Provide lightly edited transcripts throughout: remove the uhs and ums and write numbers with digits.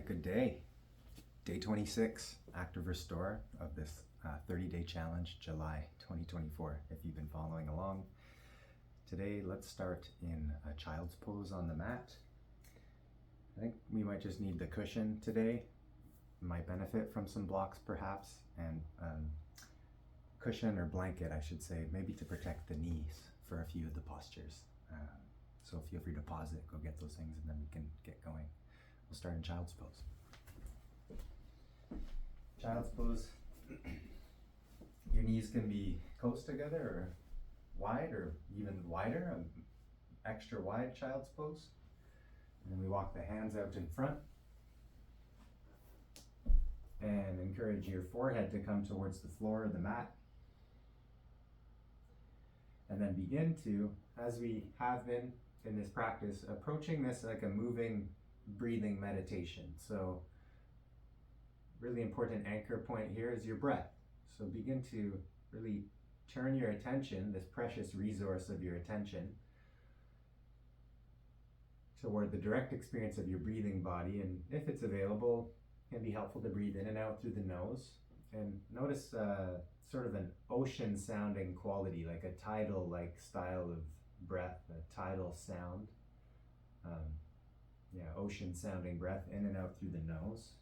right, good day. Day 26, Active Restore of this 30-day challenge, July 2024, if you've been following along. Today, let's start in a child's pose on the mat. I think we might just need the cushion today. Might benefit from some blocks perhaps, and cushion or blanket, I should say, maybe to protect the knees for a few of the postures. So feel free to pause it, go get those things, and then we can get going. We'll start in child's pose. Child's pose, your knees can be close together or wide or even wider, extra wide child's pose. And then we walk the hands out in front and encourage your forehead to come towards the floor of the mat. And then begin to, as we have been in this practice, approaching this like a moving, breathing meditation. So really important anchor point here is your breath. So begin to really turn your attention, this precious resource of your attention, toward the direct experience of your breathing body. And if it's available, it can be helpful to breathe in and out through the nose. And notice sort of an ocean sounding quality, like a tidal like style of breath, a tidal sound. Ocean sounding breath in and out through the nose.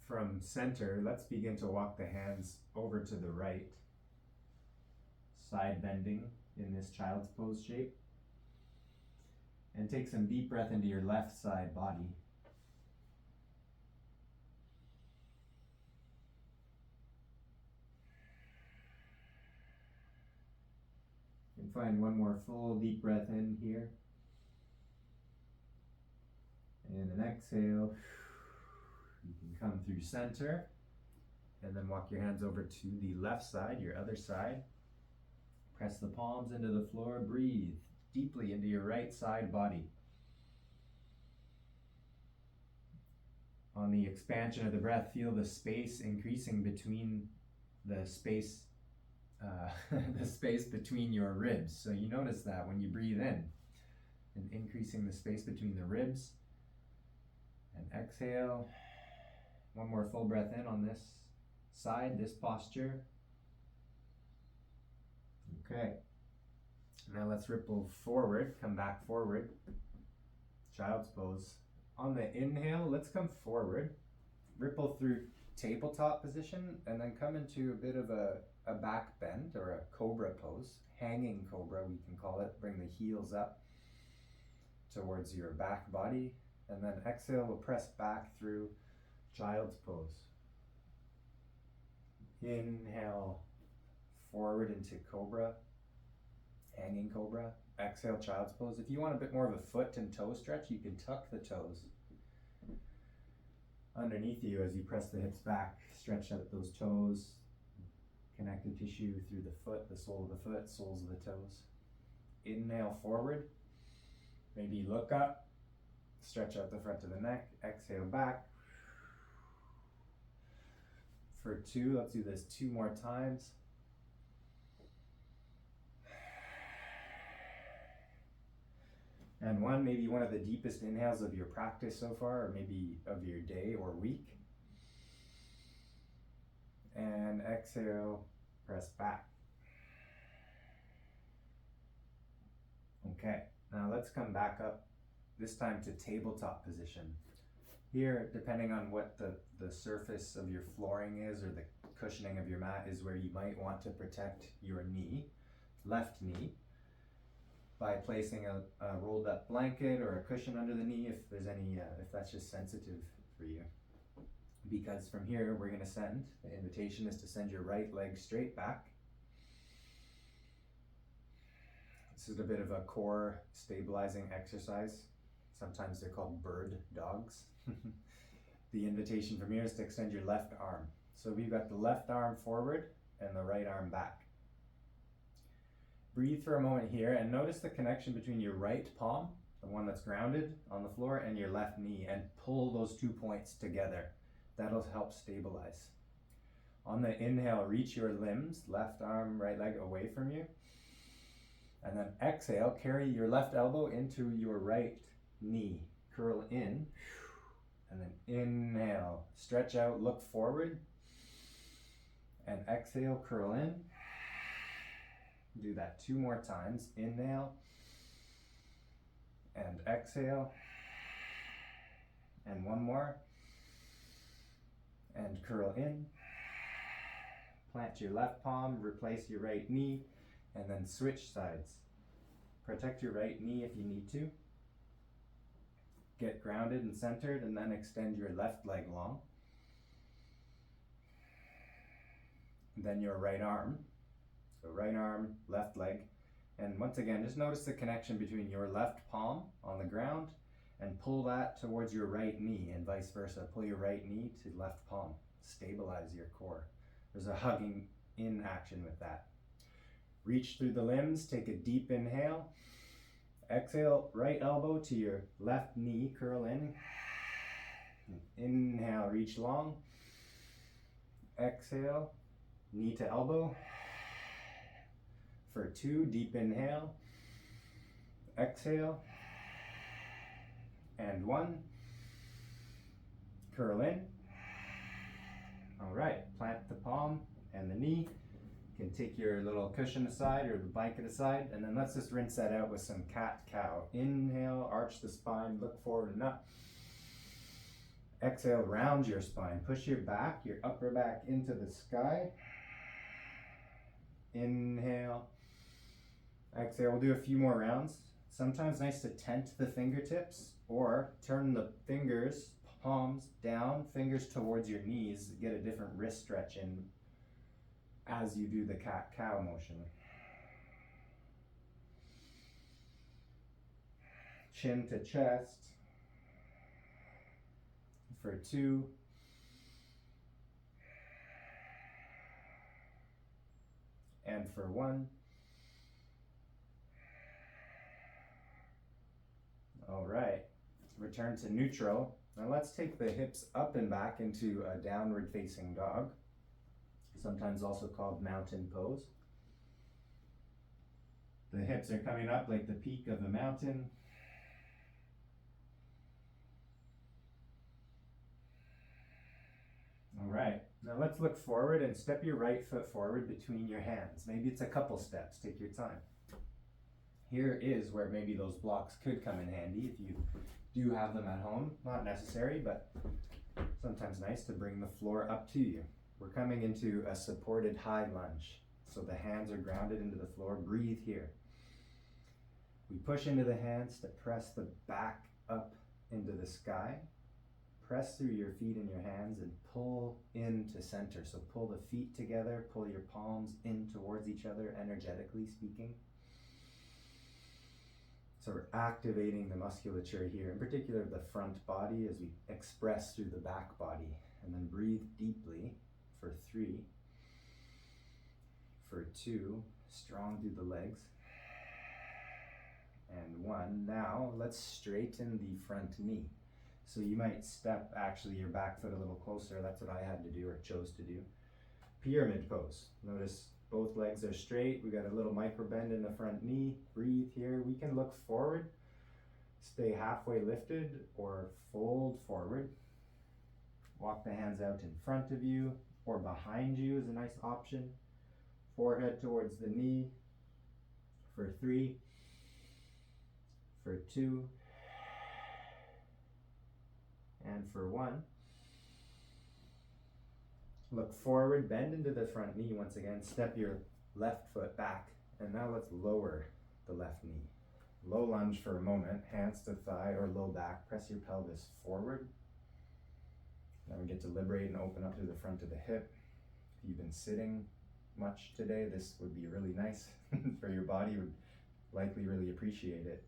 From center, let's begin to walk the hands over to the right, side bending in this child's pose shape. And take some deep breath into your left side body. And find one more full deep breath in here. And an exhale. You can come through center and then walk your hands over to the left side, your other side. Press the palms into the floor. Breathe deeply into your right side body. On the expansion of the breath, feel the space increasing between the space between your ribs. So you notice that when you breathe in, and increasing the space between the ribs. And exhale. One more full breath in on this side, this posture. Okay. Now let's ripple forward, come back forward. Child's pose. On the inhale, let's come forward. Ripple through tabletop position and then come into a bit of a back bend or a cobra pose. Hanging cobra, we can call it. Bring the heels up towards your back body. And then exhale, we'll press back through child's pose. Inhale forward into cobra, hanging cobra. Exhale, child's pose. If you want a bit more of a foot and toe stretch, you can tuck the toes underneath you as you press the hips back. Stretch out those toes, connective tissue through the foot, the sole of the foot, soles of the toes. Inhale forward, maybe look up, stretch out the front of the neck. Exhale back. For two, let's do this 2 more times. And 1, maybe one of the deepest inhales of your practice so far, or maybe of your day or week. And exhale, press back. Okay, now let's come back up, this time to tabletop position. Here, depending on what the surface of your flooring is or the cushioning of your mat is where you might want to protect your knee, left knee, by placing a rolled up blanket or a cushion under the knee if there's any, if that's just sensitive for you. Because from here, we're gonna send, the invitation is to send your right leg straight back. This is a bit of a core stabilizing exercise. Sometimes they're called bird dogs. The invitation from here is to extend your left arm. So we've got the left arm forward and the right arm back. Breathe for a moment here and notice the connection between your right palm, the one that's grounded on the floor, and your left knee, and pull those 2 points together. That'll help stabilize. On the inhale, reach your limbs, left arm, right leg away from you. And then exhale, carry your left elbow into your right knee. Curl in. And then inhale, stretch out, look forward. And exhale, curl in. Do that 2 more times. Inhale. And exhale. And 1 more. And curl in. Plant your left palm, replace your right knee, and then switch sides. Protect your right knee if you need to. Get grounded and centered, and then extend your left leg long. And then your right arm. So right arm, left leg. And once again, just notice the connection between your left palm on the ground and pull that towards your right knee, and vice versa. Pull your right knee to left palm. Stabilize your core. There's a hugging in action with that. Reach through the limbs, take a deep inhale. Exhale, right elbow to your left knee, curl in. Inhale, reach long. Exhale, knee to elbow. For 2, deep inhale. Exhale. And 1. Curl in. All right, plant the palm and the knee. You can take your little cushion aside or the blanket aside, and then let's just rinse that out with some cat-cow. Inhale, arch the spine, look forward and up. Exhale, round your spine. Push your back, your upper back into the sky. Inhale. Exhale, we'll do a few more rounds. Sometimes nice to tent the fingertips or turn the fingers, palms down, fingers towards your knees. Get a different wrist stretch in as you do the cat-cow motion. Chin to chest for 2. And for 1. All right, return to neutral. Now let's take the hips up and back into a downward facing dog, sometimes also called mountain pose. The hips are coming up like the peak of a mountain. All right, now let's look forward and step your right foot forward between your hands. Maybe it's a couple steps, take your time. Here is where maybe those blocks could come in handy if you do have them at home. Not necessary, but sometimes nice to bring the floor up to you. We're coming into a supported high lunge. So the hands are grounded into the floor. Breathe here. We push into the hands to press the back up into the sky. Press through your feet and your hands and pull into center. So pull the feet together, pull your palms in towards each other, energetically speaking. So we're activating the musculature here, in particular the front body as we express through the back body. And then breathe deeply for 3, for 2, strong through the legs, and 1. Now let's straighten the front knee. So you might step actually your back foot a little closer. That's what I had to do or chose to do. Pyramid pose. Notice both legs are straight. We got a little micro bend in the front knee. Breathe here. We can look forward, stay halfway lifted, or fold forward. Walk the hands out in front of you or behind you is a nice option. Forehead towards the knee for 3, for 2, and for 1. Look forward, bend into the front knee once again, step your left foot back, and now let's lower the left knee. Low lunge for a moment, hands to thigh or low back, press your pelvis forward. Now we get to liberate and open up through the front of the hip. If you've been sitting much today, this would be really nice for your body, would likely really appreciate it.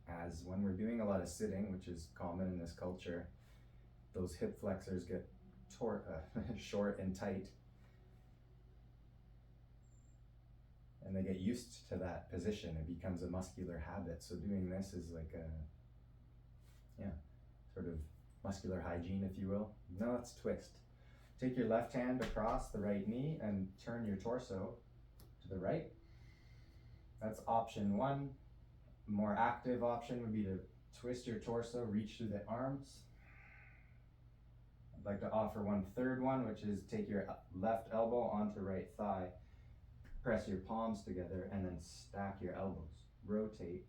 As when we're doing a lot of sitting, which is common in this culture, those hip flexors get short and tight, and they get used to that position. It becomes a muscular habit. So doing this is like a sort of muscular hygiene, if you will. Now let's twist. Take your left hand across the right knee and turn your torso to the right. That's option one. More active option would be to twist your torso, reach through the arms. I'd like to offer one third one, which is take your left elbow onto right thigh, press your palms together, and then stack your elbows. Rotate.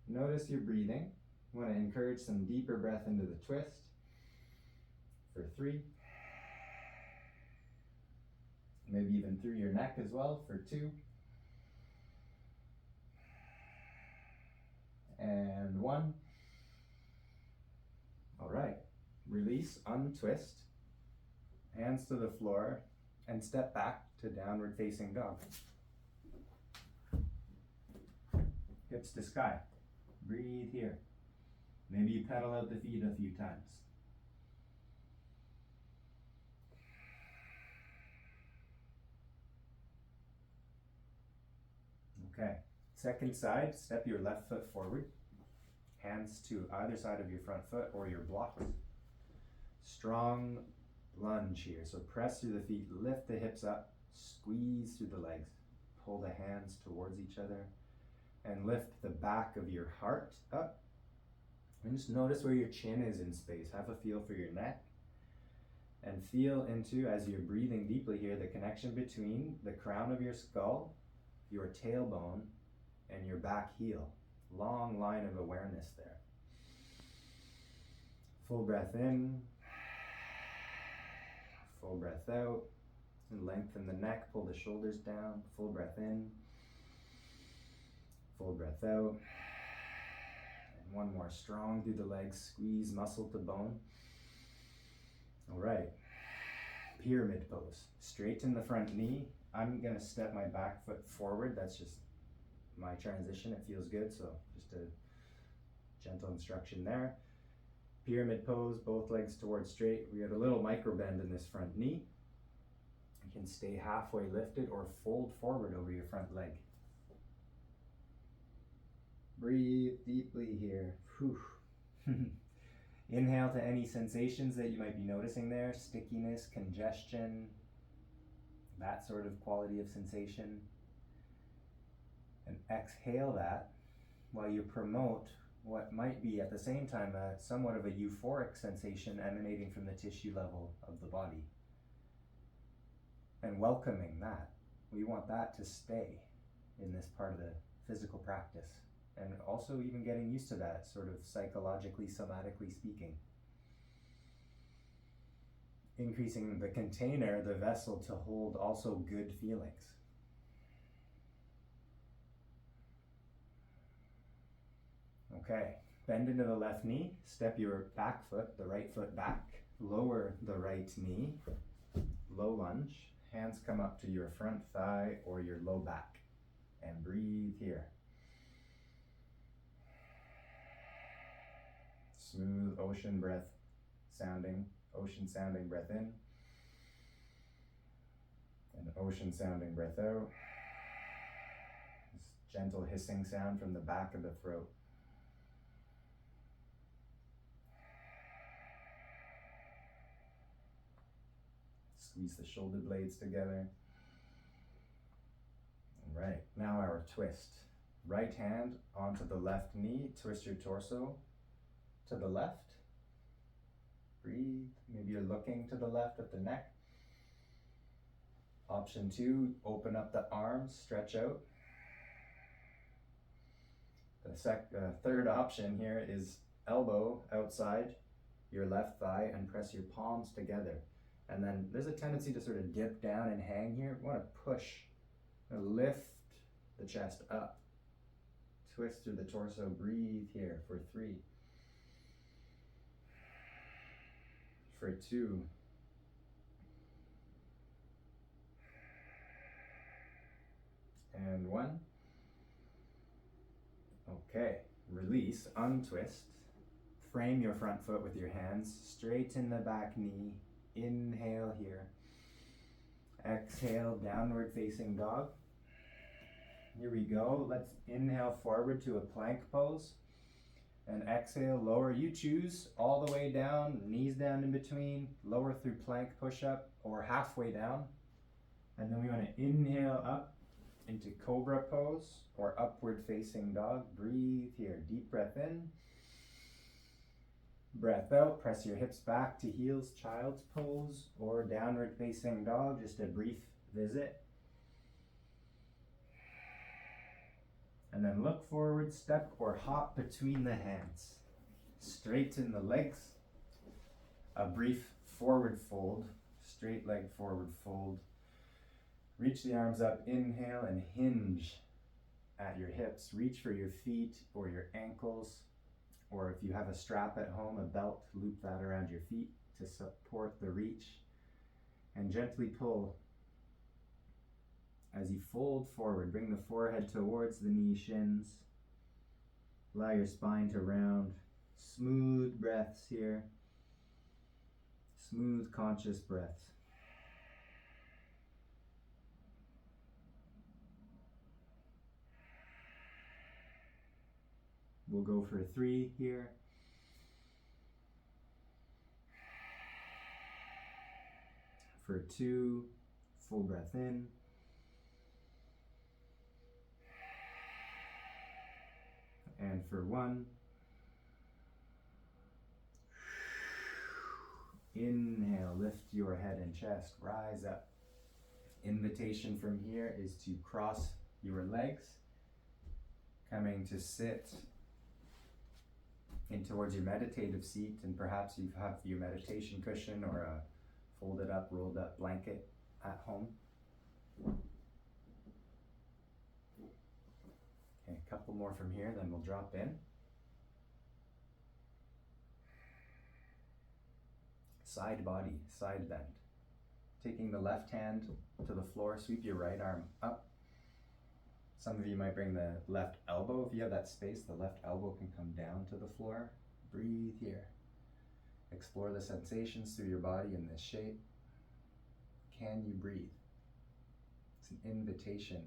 Notice your breathing. You want to encourage some deeper breath into the twist for 3. Maybe even through your neck as well for 2. And 1. All right. Release, untwist, hands to the floor, and step back to downward facing dog. Hips to sky. Breathe here. Maybe you pedal out the feet a few times. Okay. Second side, step your left foot forward. Hands to either side of your front foot or your blocks. Strong lunge here. So press through the feet, lift the hips up, squeeze through the legs. Pull the hands towards each other and lift the back of your heart up. And just notice where your chin is in space. Have a feel for your neck. And feel into, as you're breathing deeply here, the connection between the crown of your skull, your tailbone, and your back heel. Long line of awareness there. Full breath in. Full breath out. And lengthen the neck, pull the shoulders down. Full breath in. Full breath out. And one more, strong through the legs, squeeze muscle to bone. All right, pyramid pose. Straighten the front knee. I'm gonna step my back foot forward. That's just my transition, it feels good, so just a gentle instruction there. Pyramid pose, both legs towards straight. We got a little micro bend in this front knee. You can stay halfway lifted or fold forward over your front leg. Breathe deeply here. Inhale to any sensations that you might be noticing there, stickiness, congestion, that sort of quality of sensation. And exhale that while you promote what might be at the same time somewhat of a euphoric sensation emanating from the tissue level of the body. And welcoming that. We want that to stay in this part of the physical practice. And also even getting used to that, sort of psychologically, somatically speaking. Increasing the container, the vessel, to hold also good feelings. Okay, bend into the left knee, step your back foot, the right foot back, lower the right knee, low lunge, hands come up to your front thigh or your low back, and breathe here. Smooth ocean breath sounding, ocean sounding breath in, and ocean sounding breath out. This gentle hissing sound from the back of the throat. Squeeze the shoulder blades together. All right, now our twist. Right hand onto the left knee, twist your torso to the left. Breathe. Maybe you're looking to the left at the neck. Option 2, open up the arms, stretch out. The third option here is elbow outside your left thigh and press your palms together. And then there's a tendency to sort of dip down and hang here. We want to push, lift the chest up. Twist through the torso, breathe here for 3. For 2. And 1. Okay, release, untwist. Frame your front foot with your hands, straighten the back knee. Inhale here. Exhale, downward facing dog. Here we go. Let's inhale forward to a plank pose. And exhale, lower. You choose all the way down, knees down in between, lower through plank push-up or halfway down. And then we want to inhale up into cobra pose or upward facing dog. Breathe here. Deep breath in. Breath out. Press your hips back to heels. Child's pose or downward facing dog. Just a brief visit. And then look forward, step or hop between the hands. Straighten the legs. A brief forward fold. Straight leg forward fold. Reach the arms up, inhale, and hinge at your hips. Reach for your feet or your ankles, or if you have a strap at home, a belt, loop that around your feet to support the reach. And gently pull as you fold forward. Bring the forehead towards the knee shins. Allow your spine to round. Smooth breaths here. Smooth, conscious breaths. We'll go for 3 here. For 2, full breath in. And for 1, inhale, lift your head and chest, rise up. Invitation from here is to cross your legs, coming to sit in towards your meditative seat, and perhaps you have your meditation cushion or a folded up, rolled up blanket at home. Okay, a couple more from here, then we'll drop in. Side body, side bend. Taking the left hand to the floor, sweep your right arm up. Some of you might bring the left elbow. If you have that space, the left elbow can come down to the floor. Breathe here. Explore the sensations through your body in this shape. Can you breathe? It's an invitation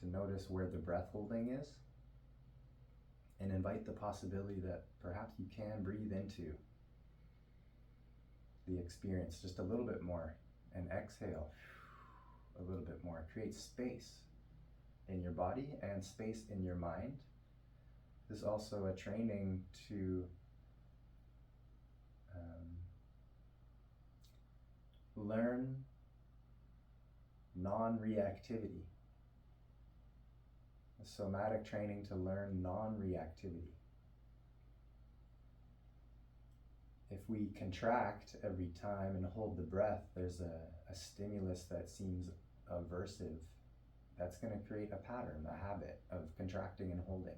to notice where the breath holding is, and invite the possibility that perhaps you can breathe into the experience just a little bit more, and exhale a little bit more. Create space in your body and space in your mind. This is also a training to learn non-reactivity. A somatic training to learn non-reactivity. If we contract every time and hold the breath, there's a stimulus that seems aversive. That's going to create a pattern, a habit of contracting and holding.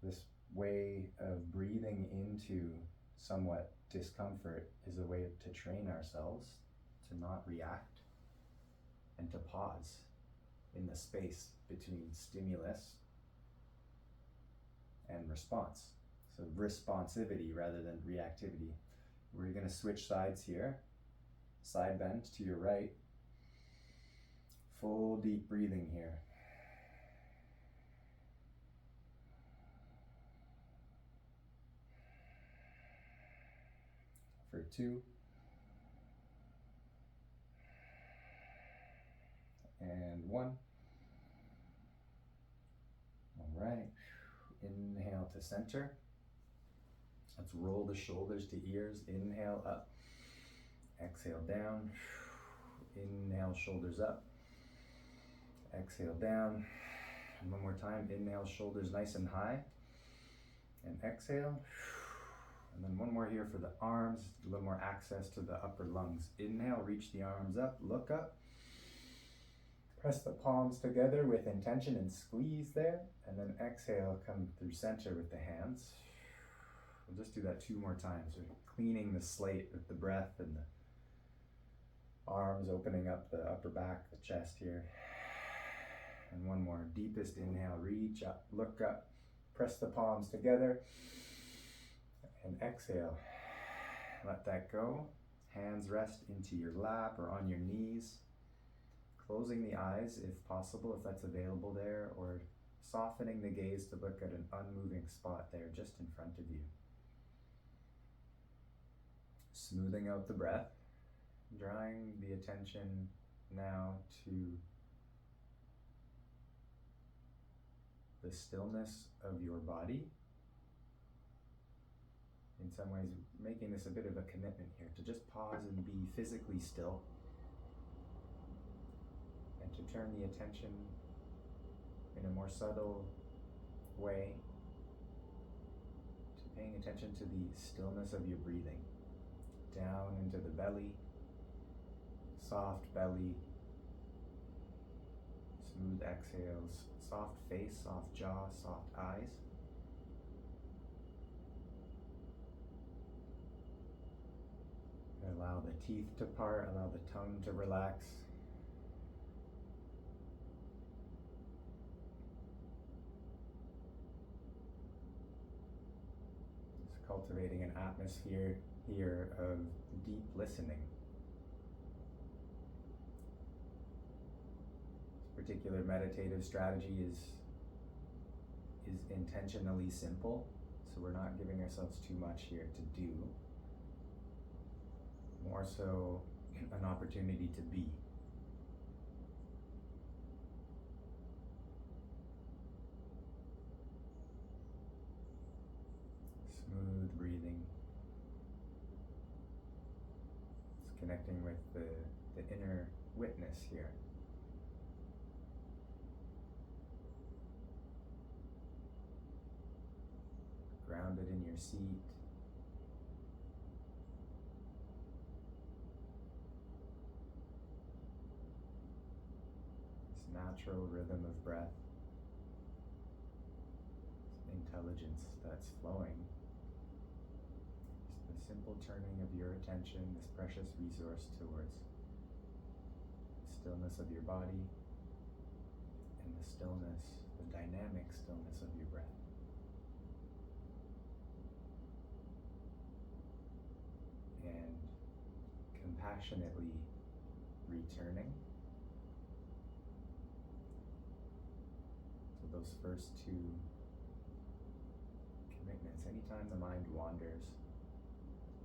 This way of breathing into somewhat discomfort is a way to train ourselves to not react and to pause in the space between stimulus and response. So responsivity rather than reactivity. We're going to switch sides here. Side bend to your right. Full deep breathing here. For 2. And 1. All right. Inhale to center. Let's roll the shoulders to ears. Inhale up. Exhale down. Inhale, shoulders up. Exhale down. And one more time. Inhale, shoulders nice and high. And exhale. And then one more here for the arms. A little more access to the upper lungs. Inhale, reach the arms up. Look up. Press the palms together with intention and squeeze there. And then exhale, come through center with the hands. We'll just do that 2 more times. We're cleaning the slate with the breath and the arms, opening up the upper back, the chest here. And one more. Deepest inhale, reach up, look up, press the palms together. And exhale. Let that go. Hands rest into your lap or on your knees. Closing the eyes if possible, if that's available there, or softening the gaze to look at an unmoving spot there just in front of you. Smoothing out the breath, drawing the attention now to the stillness of your body. In some ways, making this a bit of a commitment here to just pause and be physically still, and to turn the attention in a more subtle way to paying attention to the stillness of your breathing, down into the belly, soft belly, smooth exhales, soft face, soft jaw, soft eyes. Allow the teeth to part, allow the tongue to relax. Just cultivating an atmosphere here of deep listening. This particular meditative strategy is intentionally simple, so we're not giving ourselves too much here to do. More so an opportunity to be. Smooth breathing. It's connecting with the inner witness here. Grounded in your seat. Natural rhythm of breath, intelligence that's flowing, just the simple turning of your attention, this precious resource, towards the stillness of your body and the stillness, the dynamic stillness of your breath. And compassionately returning those first two commitments. Anytime the mind wanders,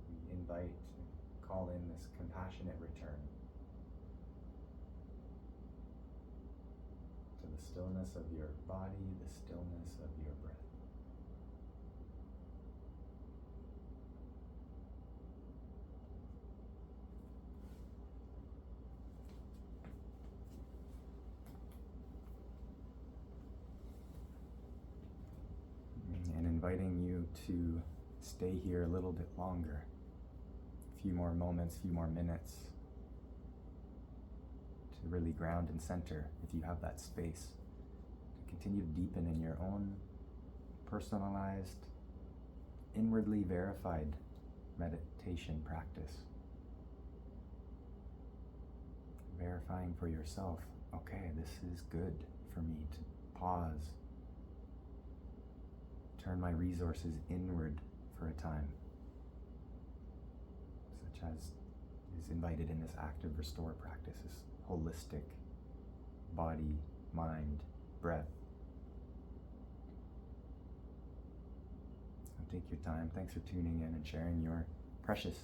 we invite and call in this compassionate return to the stillness of your body, the stillness of your breath. And inviting you to stay here a little bit longer, a few more moments, a few more minutes, to really ground and center, if you have that space, to continue to deepen in your own personalized, inwardly verified meditation practice. Verifying for yourself, okay, this is good for me to pause, turn my resources inward for a time, such as is invited in this active restore practice, this holistic body, mind, breath. So take your time. Thanks for tuning in and sharing your precious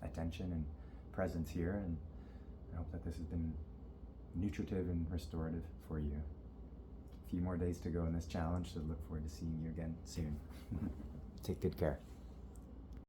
attention and presence here, and I hope that this has been nutritive and restorative for you. A few more days to go in this challenge, so look forward to seeing you again soon. Take good care.